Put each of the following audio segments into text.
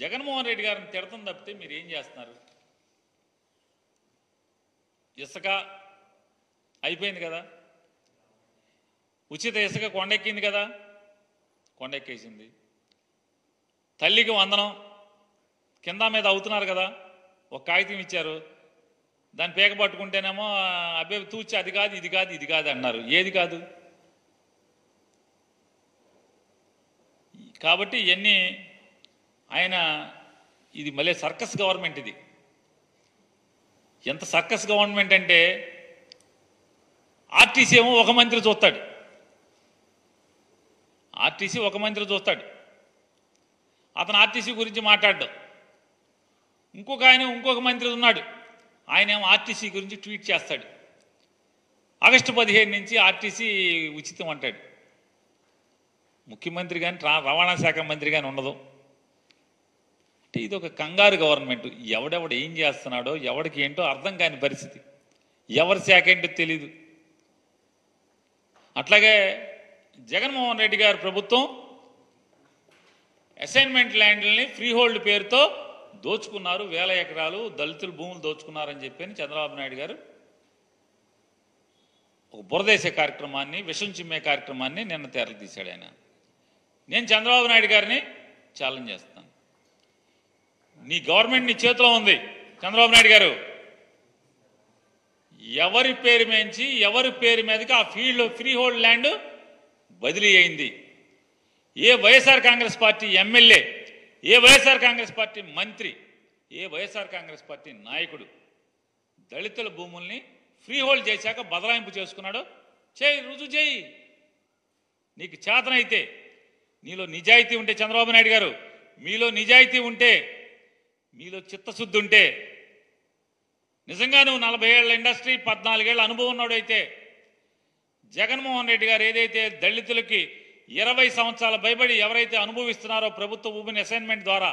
జగన్మోహన్ రెడ్డి గారిని తిడతం తప్పితే మీరు ఏం చేస్తున్నారు? ఇసుక అయిపోయింది కదా, ఉచిత ఇసుక కొండెక్కింది కదా, కొండెక్కేసింది. తల్లికి వందనం కింద మీద అవుతున్నారు కదా, ఒక కాగితం ఇచ్చారు, దాన్ని పేక పట్టుకుంటేనేమో అబ్బాయి తూచి అది కాదు ఇది కాదు ఇది కాదు అన్నారు. ఏది కాదు? కాబట్టి ఇవన్నీ ఆయన ఇది మళ్ళీ సర్కస్ గవర్నమెంట్. ఇది ఎంత సర్కస్ గవర్నమెంట్ అంటే ఆర్టీసీ ఏమో ఒక మంత్రి చూస్తాడు, ఆర్టీసీ ఒక మంత్రి చూస్తాడు, అతను ఆర్టీసీ గురించి మాట్లాడ్డాడు. ఇంకొక మంత్రి ఉన్నాడు, ఆయన ఏమో ఆర్టీసీ గురించి ట్వీట్ చేస్తాడు. ఆగస్టు 15 నుంచి ఆర్టీసీ ఉచితం అంటాడు. ముఖ్యమంత్రి కానీ రవాణా శాఖ మంత్రి కానీ ఉండదు. అంటే ఇది ఒక కంగారు గవర్నమెంట్. ఎవడెవడు ఏం చేస్తున్నాడో ఎవడికి ఏంటో అర్థం కాని పరిస్థితి, ఎవరి శాఖ ఏంటో తెలీదు. అట్లాగే జగన్మోహన్ రెడ్డి గారి ప్రభుత్వం అసైన్మెంట్ ల్యాండ్లని ఫ్రీ హోల్డ్ పేరుతో దోచుకున్నారు, 1000 ఎకరాలు దళితుల భూములు దోచుకున్నారని చెప్పి చంద్రబాబు నాయుడు గారు ఒక బురదేశే కార్యక్రమాన్ని, విషం చిమ్మే కార్యక్రమాన్ని నిన్న తెరలు తీశాడు ఆయన. నేను చంద్రబాబు నాయుడు గారిని ఛాలెంజ్ చేస్తాను. నీ గవర్నమెంట్ నీ చేతిలో ఉంది చంద్రబాబు నాయుడు గారు. ఎవరి పేరు మేంచి ఎవరి పేరు మీదకి ఆ ఫీల్డ్ ఫ్రీ హోల్డ్ ల్యాండ్ బదిలీ అయింది? ఏ వైఎస్ఆర్ కాంగ్రెస్ పార్టీ ఎమ్మెల్యే, ఏ వైఎస్ఆర్ కాంగ్రెస్ పార్టీ మంత్రి, ఏ వైఎస్ఆర్ కాంగ్రెస్ పార్టీ నాయకుడు దళితుల భూముల్ని ఫ్రీ హోల్డ్ చేశాక బదలాయింపు చేసుకున్నాడు? చేయి, రుజువు చేయి. నీకు చేతనైతే, నీలో నిజాయితీ ఉంటే చంద్రబాబు నాయుడు గారు, మీలో నిజాయితీ ఉంటే, మీలో చిత్తశుద్ధి ఉంటే, నిజంగా నువ్వు 40 ఏళ్ల ఇండస్ట్రీ 14 ఏళ్ల అనుభవం ఉన్నాడైతే, జగన్మోహన్ రెడ్డి గారు ఏదైతే దళితులకి 20 సంవత్సరాల భయపడి ఎవరైతే అనుభవిస్తున్నారో ప్రభుత్వ భూమిని అసైన్మెంట్ ద్వారా,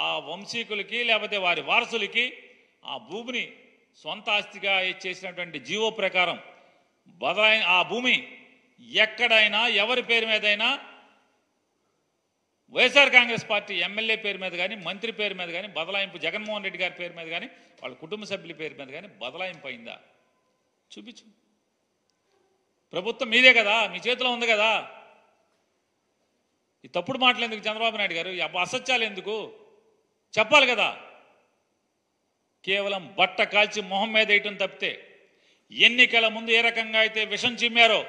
ఆ వంశీకులకి లేకపోతే వారి వారసులకి ఆ భూమిని సొంత ఆస్తిగా చేసినటువంటి జీవో ప్రకారం ఆ భూమి ఎక్కడైనా ఎవరి పేరు మీదైనా వైఎస్ఆర్ కాంగ్రెస్ పార్టీ ఎమ్మెల్యే పేరు మీద కానీ మంత్రి పేరు మీద కానీ బదలాయింపు, జగన్మోహన్ రెడ్డి గారి పేరు మీద కానీ వాళ్ళ కుటుంబ సభ్యుల పేరు మీద కానీ బదలాయింపు అయిందా? చూపించు. ప్రభుత్వం మీదే కదా, మీ చేతిలో ఉంది కదా. ఈ తప్పుడు మాటలు ఎందుకు చంద్రబాబు నాయుడు గారు? అసత్యాలు ఎందుకు? చెప్పాలి కదా. కేవలం బట్ట కాల్చి మొహం మీద వేయటం తప్పితే, ఎన్నికల ముందు ఏ రకంగా అయితే విషం చిమ్మారో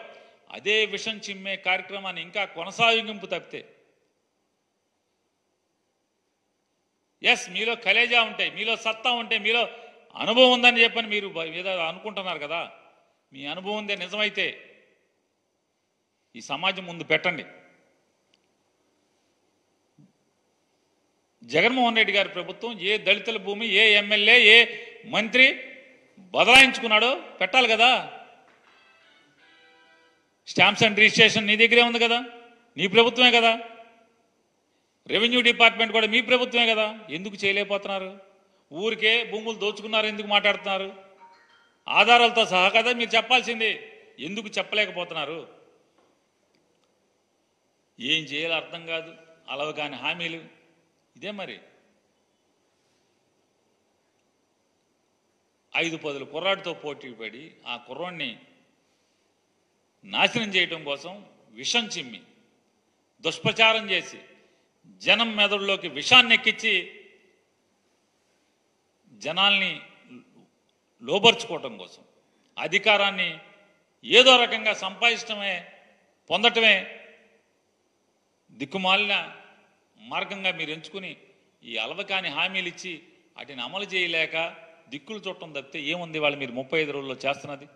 అదే విషం చిమ్మే కార్యక్రమాన్ని ఇంకా కొనసాగింపు తప్పితే, ఎస్ మీలో కలేజా ఉంటే, మీలో సత్తా ఉంటే, మీలో అనుభవం ఉందని చెప్పని మీరు ఏదో అనుకుంటున్నారు కదా. మీ అనుభవం ఉందే నిజమైతే ఈ సమాజం ముందు పెట్టండి. జగన్మోహన్ రెడ్డి గారి ప్రభుత్వం ఏ దళితుల భూమి, ఏ ఎమ్మెల్యే, ఏ మంత్రి బదలాయించుకున్నాడో పెట్టాలి కదా. స్టాంప్స్ అండ్ రిజిస్ట్రేషన్ నీ దగ్గరే ఉంది కదా, నీ ప్రభుత్వమే కదా. రెవెన్యూ డిపార్ట్మెంట్ కూడా మీ ప్రభుత్వమే కదా. ఎందుకు చేయలేకపోతున్నారు? ఊరికే భూములు దోచుకున్నారు ఎందుకు మాట్లాడుతున్నారు? ఆధారాలతో సహా కదా మీరు చెప్పాల్సింది. ఎందుకు చెప్పలేకపోతున్నారు? ఏం చేయాలో అర్థం కాదు, అలవ కాని హామీలు. ఇదే మరి 5-10 కుర్రాడితో పోటీ పడి ఆ కుర్రాడిని నాశనం చేయటం కోసం విషం చిమ్మి దుష్ప్రచారం చేసి జనం మెదడులోకి విషాన్ని ఎక్కించి జనాల్ని లోబర్చుకోవటం కోసం అధికారాన్ని ఏదో రకంగా సంపాదించడమే, పొందటమే దిక్కుమాలిన మార్గంగా మీరు ఎంచుకుని ఈ అలవకాని హామీలు ఇచ్చి వాటిని అమలు చేయలేక దిక్కులు చూడటం తప్పితే ఏముంది? వాళ్ళు మీరు 35 రోజుల్లో చేస్తున్నది.